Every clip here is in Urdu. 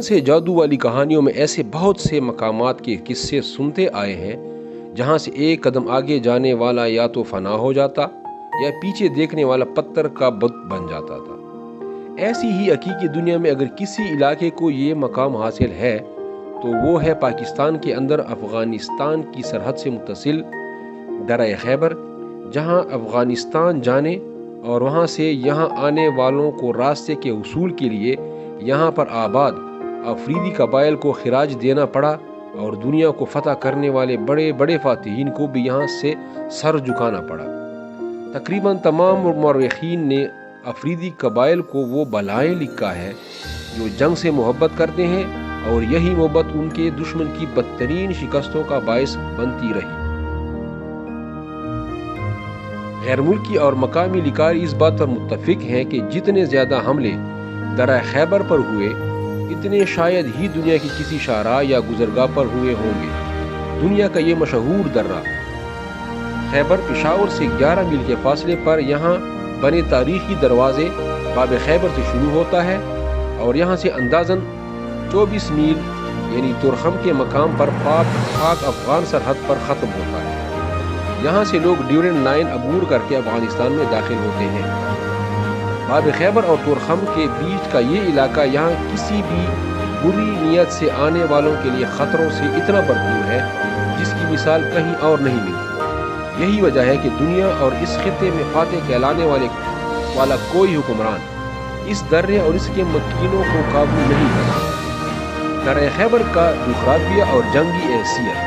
سے جادو والی کہانیوں میں ایسے بہت سے مقامات کے قصے سنتے آئے ہیں جہاں سے ایک قدم آگے جانے والا یا تو فنا ہو جاتا یا پیچھے دیکھنے والا پتھر کا بت بن جاتا تھا۔ ایسی ہی حقیقی دنیا میں اگر کسی علاقے کو یہ مقام حاصل ہے تو وہ ہے پاکستان کے اندر افغانستان کی سرحد سے متصل درہ خیبر، جہاں افغانستان جانے اور وہاں سے یہاں آنے والوں کو راستے کے حصول کے لیے یہاں پر آباد افریدی قبائل کو خراج دینا پڑا، اور دنیا کو فتح کرنے والے بڑے بڑے فاتحین کو بھی یہاں سے سر جھکانا پڑا۔ تقریباً تمام مورخین نے افریدی قبائل کو وہ بلائیں لکھا ہے جو جنگ سے محبت کرتے ہیں، اور یہی محبت ان کے دشمن کی بدترین شکستوں کا باعث بنتی رہی۔ غیر ملکی اور مقامی لکھاری اس بات پر متفق ہیں کہ جتنے زیادہ حملے درہ خیبر پر ہوئے اتنے شاید ہی دنیا کی کسی شاہراہ یا گزرگاہ پر ہوئے ہوں گے۔ دنیا کا یہ مشہور درہ خیبر پشاور سے 11 میل کے فاصلے پر یہاں بنے تاریخی دروازے باب خیبر سے شروع ہوتا ہے، اور یہاں سے اندازاً 24 میل یعنی تورخم کے مقام پر پاک افغان سرحد پر ختم ہوتا ہے۔ یہاں سے لوگ ڈیورنڈ لائن عبور کر کے افغانستان میں داخل ہوتے ہیں۔ باب خیبر اور تورخم کے بیچ کا یہ علاقہ یہاں کسی بھی بری نیت سے آنے والوں کے لیے خطروں سے اتنا بھرپور ہے جس کی مثال کہیں اور نہیں ملتی۔ یہی وجہ ہے کہ دنیا اور اس خطے میں فاتح کہلانے والا کوئی حکمران اس درے اور اس کے مکینوں کو قابو نہیں کرتا۔ درہ خیبر کا جغرافیہ اور جنگی حیثیت۔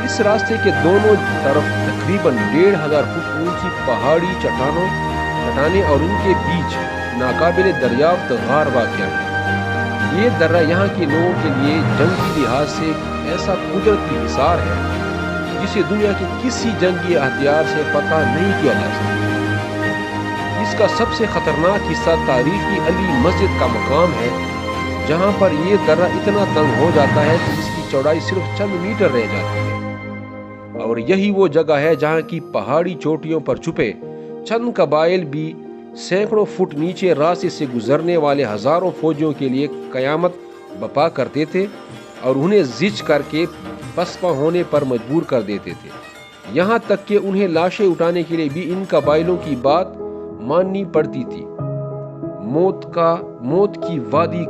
اس راستے کے دونوں طرف تقریباً 1500 فٹ اونچی پہاڑی چٹانیں اور ان کے بیچ ناقابل دریافت غار واقع ہیں۔ یہ درہ یہاں کے لوگوں کے لیے جنگی لحاظ سے ایسا قدرتی حصار ہے جسے دنیا کے کسی جنگی ہتھیار سے فتح نہیں کیا جا سکتا۔ اس کا سب سے خطرناک حصہ تاریخی علی مسجد کا مقام ہے، جہاں پر یہ درہ اتنا تنگ ہو جاتا ہے کہ اس کی چوڑائی صرف چند میٹر رہ جاتی ہے، اور یہی وہ جگہ ہے جہاں کی پہاڑی چوٹیوں پر چھپے چند قبائل بھی سینکڑوں فٹ نیچے راستے سے گزرنے والے ہزاروں فوجیوں کے لیے قیامت بپا کرتے تھے اور انہیں زچ کر کے پسپا ہونے پر مجبور کر دیتے تھے۔ یہاں تک کہ انہیں لاشیں اٹھانے کے لیے بھی ان قبائلوں کی بات ماننی پڑتی تھی۔ موت کی وادی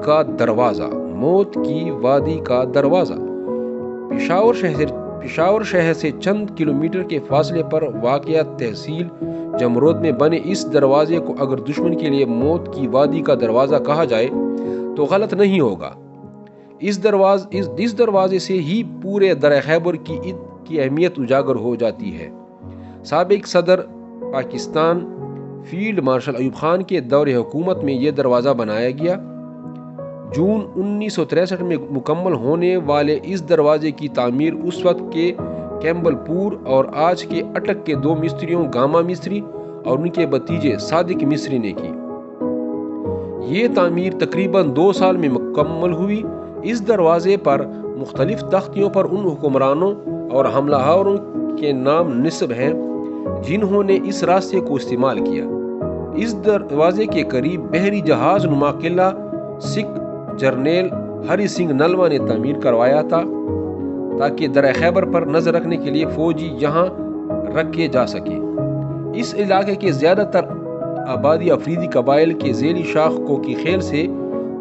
کا دروازہ پشاور شہر سے چند کلومیٹر کے فاصلے پر واقع تحصیل جمرود میں بنے اس دروازے کو اگر دشمن کے لیے موت کی وادی کا دروازہ کہا جائے تو غلط نہیں ہوگا۔ اس دروازے سے ہی پورے درہ خیبر کی اہمیت اجاگر ہو جاتی ہے۔ سابق صدر پاکستان فیلڈ مارشل ایوب خان کے دور حکومت میں یہ دروازہ بنایا گیا۔ جون 1963 میں مکمل ہونے والے اس دروازے کی تعمیر اس وقت کے کیمبل پور اور آج کے اٹک کے 2 مستریوں گاما مستری اور ان کے بھتیجے صادق مصری نے کی۔ یہ تعمیر تقریباً 2 سال میں مکمل ہوئی۔ اس دروازے پر مختلف تختیوں پر ان حکمرانوں اور حملہ آوروں کے نام نصب ہیں جنہوں نے اس راستے کو استعمال کیا۔ اس دروازے کے قریب بحری جہاز نما قلعہ سکھ جرنیل ہری سنگھ نلوا نے تعمیر کروایا تھا تاکہ درہ خیبر پر نظر رکھنے کے لیے فوجی یہاں رکھے جا سکے۔ اس علاقے کے زیادہ تر آبادی افریدی قبائل کے ذیلی شاخ کو کی خیل سے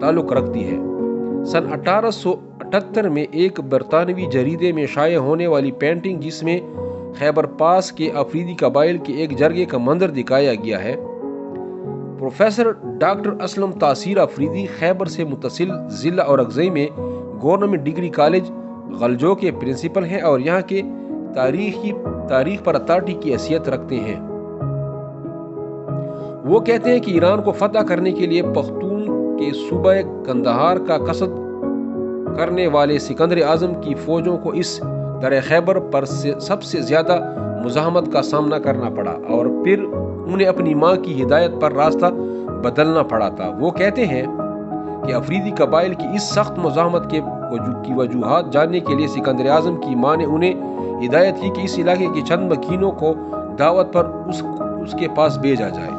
تعلق رکھتی ہے۔ سن 1878 میں ایک برطانوی جریدے میں شائع ہونے والی پینٹنگ جس میں خیبر پاس کے افریدی قبائل کے ایک جرگے کا منظر دکھایا گیا ہے۔ پروفیسر ڈاکٹر اسلم تاثیر افریدی خیبر سے متصل ضلع اورکزئی میں گورنمنٹ ڈگری کالج غلجو کے پرنسپل ہیں اور یہاں کے تاریخ پر اتھارٹی کی حیثیت رکھتے ہیں۔ وہ کہتے ہیں کہ ایران کو فتح کرنے کے لیے پختون کے صوبہ قندھار کا قصد کرنے والے سکندر اعظم کی فوجوں کو اس درہ خیبر پر سب سے زیادہ مزاحمت کا سامنا کرنا پڑا اور پھر انہیں اپنی ماں کی ہدایت پر راستہ بدلنا پڑا تھا۔ وہ کہتے ہیں کہ افریدی قبائل کی اس سخت مزاحمت کی وجوہات جاننے کے لیے سکندر اعظم کی ماں نے انہیں ہدایت کی کہ اس علاقے کے چند مکینوں کو دعوت پر اس کے پاس بھیجا جائے۔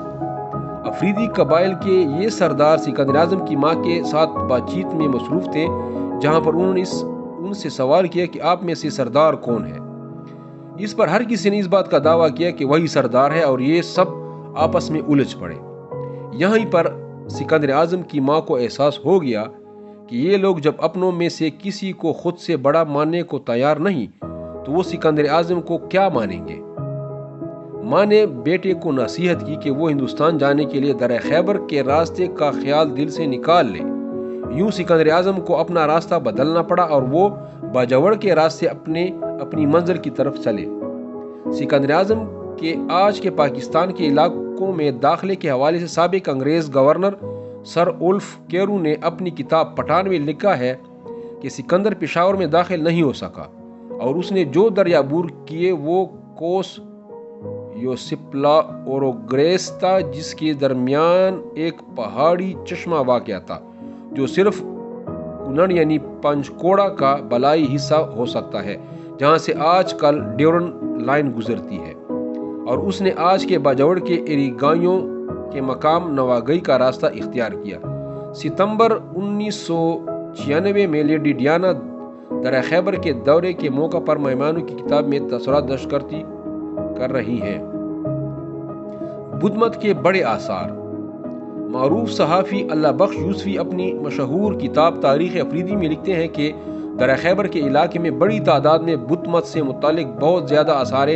افریدی قبائل کے یہ سردار سکندر اعظم کی ماں کے ساتھ بات چیت میں مصروف تھے، جہاں پر انہوں نے ان سے سوال کیا کہ آپ میں سے سردار کون ہے۔ اس پر ہر کسی نے اس بات کا دعویٰ کیا کہ وہی سردار ہے، اور یہ سب آپس میں الجھ پڑے۔ یہیں پر سکندر اعظم کی ماں کو احساس ہو گیا کہ یہ لوگ جب اپنوں میں سے کسی کو خود سے بڑا ماننے کو تیار نہیں تو وہ سکندر اعظم کو کیا مانیں گے۔ ماں نے بیٹے کو نصیحت کی کہ وہ ہندوستان جانے کے لیے درہ خیبر کے راستے کا خیال دل سے نکال لے۔ یوں سکندر اعظم کو اپنا راستہ بدلنا پڑا اور وہ باجوڑ کے راستے اپنی منزل کی طرف چلے۔ سکندر اعظم کے آج کے پاکستان کے علاقوں میں داخلے کے حوالے سے سابق انگریز گورنر سر اولف کیرو نے اپنی کتاب پٹھان میں لکھا ہے کہ سکندر پشاور میں داخل نہیں ہو سکا، اور اس نے جو دریا عبور کیے وہ کوس یوسپلا اور گریس تھا، جس کے درمیان ایک پہاڑی چشمہ واقع تھا جو صرف کنڑ یعنی پنچکوڑا کا بالائی حصہ ہو سکتا ہے، جہاں سے آج کل ڈیورن لائن گزرتی ہے، اور اس نے آج کے باجوڑ کے ایریگائیوں کے مقام نواگئی کا راستہ اختیار کیا۔ ستمبر 1996 میں لیڈی ڈیانا درہ خیبر کے دورے کے موقع پر مہمانوں کی کتاب میں تاثرات درج کر رہی ہیں۔ بدھ مت کے بڑے آثار۔ معروف صحافی اللہ بخش یوسفی اپنی مشہور کتاب تاریخ افریدی میں لکھتے ہیں کہ درہ خیبر کے علاقے میں بڑی تعداد میں بدھ مت سے متعلق بہت زیادہ آثار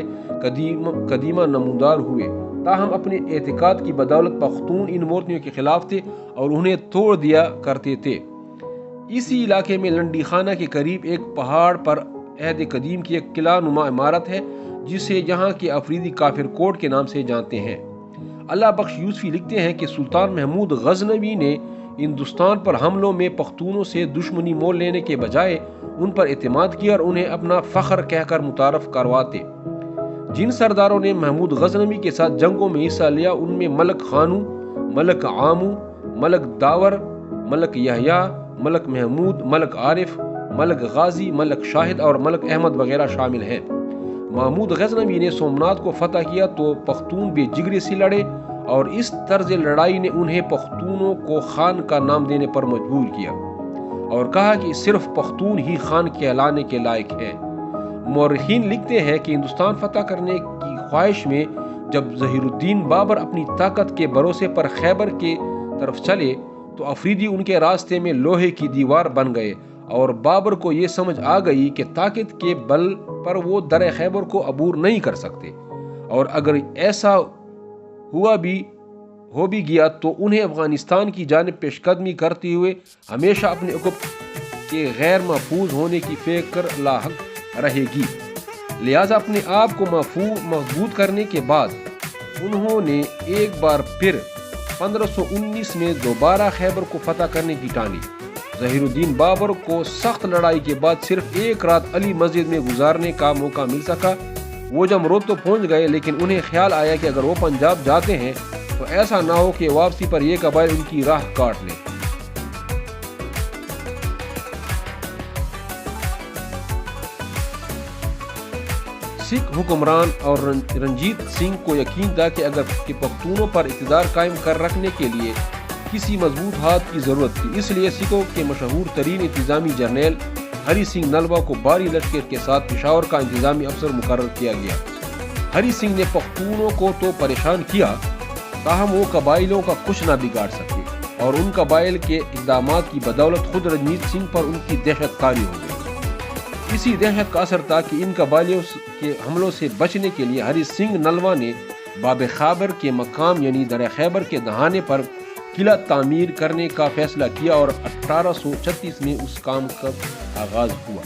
قدیمہ نمودار ہوئے، تاہم اپنے اعتقاد کی بدولت پختون ان مورتیوں کے خلاف تھے اور انہیں توڑ دیا کرتے تھے۔ اسی علاقے میں لنڈی خانہ کے قریب ایک پہاڑ پر عہد قدیم کی ایک قلعہ نما عمارت ہے جسے یہاں کے افریدی کافر کوٹ کے نام سے جانتے ہیں۔ اللہ بخش یوسفی لکھتے ہیں کہ سلطان محمود غزنوی نے ہندوستان پر حملوں میں پختونوں سے دشمنی مول لینے کے بجائے ان پر اعتماد کیا اور انہیں اپنا فخر کہہ کر متعارف کرواتے۔ جن سرداروں نے محمود غزنوی کے ساتھ جنگوں میں حصہ لیا ان میں ملک خانو، ملک عامو، ملک داور، ملک یحییٰ، ملک محمود، ملک عارف، ملک غازی، ملک شاہد اور ملک احمد وغیرہ شامل ہیں۔ محمود غزنوی نے سومنات کو فتح کیا تو پختون بے جگری سے لڑے، اور اس طرز لڑائی نے انہیں پختونوں کو خان کا نام دینے پر مجبور کیا اور کہا کہ صرف پختون ہی خان کہلانے کے لائق ہیں۔ مورخین لکھتے ہیں کہ ہندوستان فتح کرنے کی خواہش میں جب ظہیر الدین بابر اپنی طاقت کے بھروسے پر خیبر کے طرف چلے تو افریدی ان کے راستے میں لوہے کی دیوار بن گئے، اور بابر کو یہ سمجھ آ گئی کہ طاقت کے بل پر وہ درہ خیبر کو عبور نہیں کر سکتے، اور اگر ایسا ہو بھی گیا تو انہیں افغانستان کی جانب پیش قدمی کرتے ہوئے ہمیشہ اپنے عقب کے غیر محفوظ ہونے کی فکر لاحق رہے گی۔ لہذا اپنے آپ کو مضبوط کرنے کے بعد انہوں نے ایک بار پھر 1519 میں دوبارہ خیبر کو فتح کرنے کی ٹانی۔ ظہیر الدین بابر کو سخت لڑائی کے بعد صرف ایک رات علی مسجد میں گزارنے کا موقع مل سکا۔ وہ جمرود تو پہنچ گئے، لیکن انہیں خیال آیا کہ اگر وہ پنجاب جاتے ہیں تو ایسا نہ ہو کہ واپسی پر یہ قبائل ان کی راہ کاٹ لیں۔ سکھ حکمران اور رنجیت سنگھ کو یقین تھا کہ اگر پختونوں پر اقتدار قائم کر رکھنے کے لیے کسی مضبوط ہاتھ کی ضرورت تھی، اس لیے سکھوں کے مشہور ترین انتظامی جرنیل ہری سنگھ نلوا کو بھاری لشکر کے ساتھ پشاور کا انتظامی افسر مقرر کیا گیا۔ ہری سنگھ نے پختونوں کو تو پریشان کیا، تاہم وہ قبائلوں کا کچھ نہ بگاڑ سکے، اور ان قبائل کے اقدامات کی بدولت خود رنجیت سنگھ پر ان کی دہشت طاری ہو گئی۔ اسی دہشت کا اثر تھا کہ ان قبائلیوں کے حملوں سے بچنے کے لیے ہری سنگھ نلوا نے باب خیبر کے مقام یعنی درہ خیبر کے دہانے پر قلعہ تعمیر کرنے کا فیصلہ کیا، اور 1836 میں اس کام کا آغاز ہوا۔